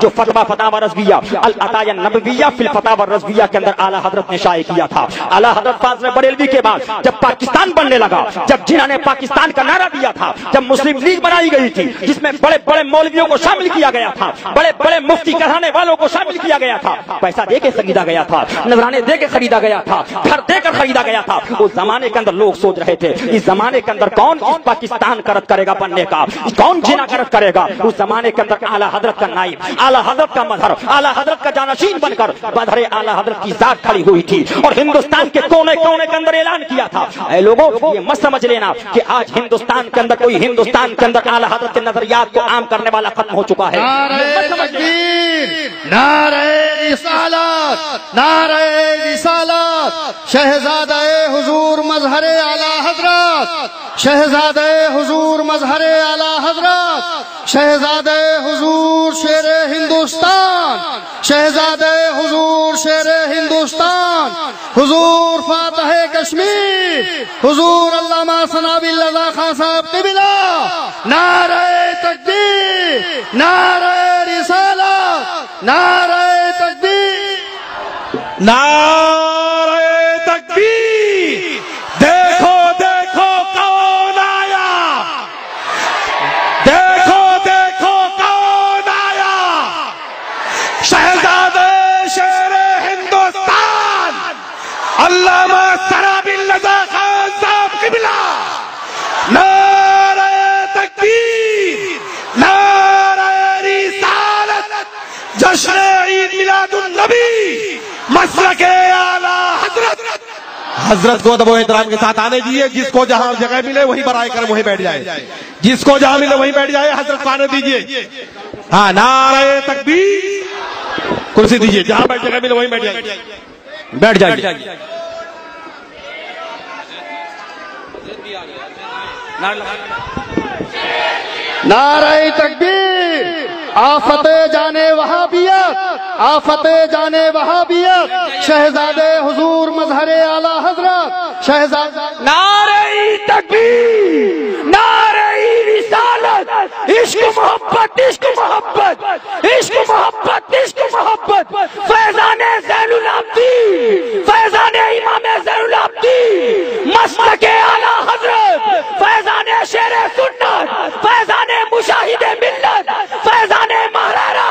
جو فتاوی رضویہ العطایا نبویہ فی الفتاوی الرضویہ کے اندر اعلیٰ حضرت نے شائع کیا تھا۔ اعلیٰ حضرت فاضل بریلوی کے بعد جب پاکستان بننے لگا، جب جنہوں نے پاکستان کا نعرہ دیا تھا، جب مسلم لیگ بنائی گئی تھی جس میں بڑے بڑے مولویوں کو شامل کیا گیا تھا، بڑے بڑے مفتی کہانے والوں کو شامل کیا گیا تھا، پیسہ دے کے خریدا گیا تھا، نذرانے دے کے خریدا گیا تھا، گھر دے کر خریدا گیا تھا۔ اس زمانے کے اندر لوگ سوچ رہے تھے اس زمانے کے اندر کون اس پاکستان کا رد کرے گا بننے کا، کون جنا کا رد کرے گا۔ اس زمانے کے اندر اعلیٰ حضرت کا نائب، اعلیٰ حضرت کا مظہر، اعلیٰ حضرت کا جانشین بن کر بدر اعلیٰ حضرت کی ذات کھڑی ہوئی تھی اور ہندوستان کے کونے کونے کے اندر اعلان کیا تھا۔ اے لوگوں یہ مت سمجھ لینا کہ آج ہندوستان کے اندر کوئی ہندوستان کے اندر اعلیٰ حضرت کے نظریات کو عام کرنے والا ختم ہو چکا ہے۔ نعرہ تکبیر، نعرہ رسالت، نعرہ رسالت، شہزادہ حضور مظہر اعلیٰ حضرت، شہزادہ حضور مظہر اعلیٰ حضرت، شہزادہ حضور شیر ہندوستان، شہزادہ حضور شیر ہندوستان، حضور فاتح کشمیر، حضور علامہ ثناء اللہ خان صاحب قبلہ، نعرہ تکبیر، نعرہ رسالت، نعرہ تکبیر، نعرہ تکبیر۔ دیکھو دیکھو کون آیا، دیکھو دیکھو کون آیا، شہزادہ شیر ہندوستان علامہ ثناء اللہ خان صاحب قبلہ۔ نعرہ تکبیر، نعرہ رسالت، جشن عید میلاد النبی، مسلک اعلیٰ حضرت۔ حضرت کو ادب و احترام کے ساتھ آنے دیجیے، جس کو جہاں جگہ ملے وہیں برائے کر وہیں بیٹھ جائے، جس کو جہاں ملے وہیں بیٹھ جائے، حضرت کو آنے دیجیے۔ ہاں نعرہ تکبیر، کرسی دیجیے، جہاں بیٹھ جگہ ملے وہیں بیٹھ جائے، بیٹھ جائیے۔ نعرہ تکبیر، آفت جانے وہابیت، آفت جانے وہابیت، شہزادے حضور مظہر اعلیٰ حضرت، شہزادہ نعرہ تکبیر، نعرہ رسالت، عشق محبت، عشق محبت، عشق محبت، عشق محبت، فیضان زین العابدین، فیضان امام زین العابدین، مسلک اعلیٰ حضرت، فیضان شیر سنت، فیضان مشاہد ملت، فیضان مہرارا،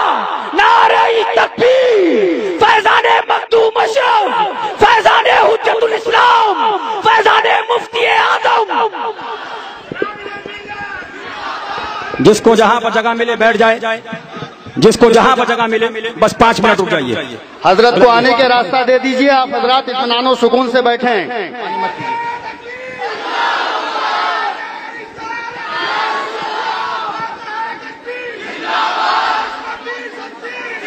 نعرہ تکبیر، فیضان مخدوم اشرف، فیضان حجت الاسلام، فیضان مفتی اعظم۔ جس کو جہاں پر جگہ ملے بیٹھ جائے، جس کو جہاں پر جگہ ملے بس 5 منٹ رک جائیے۔ حضرت کو آنے کے راستہ دے دیجئے، آپ حضرات اطمینان و سکون سے بیٹھیں۔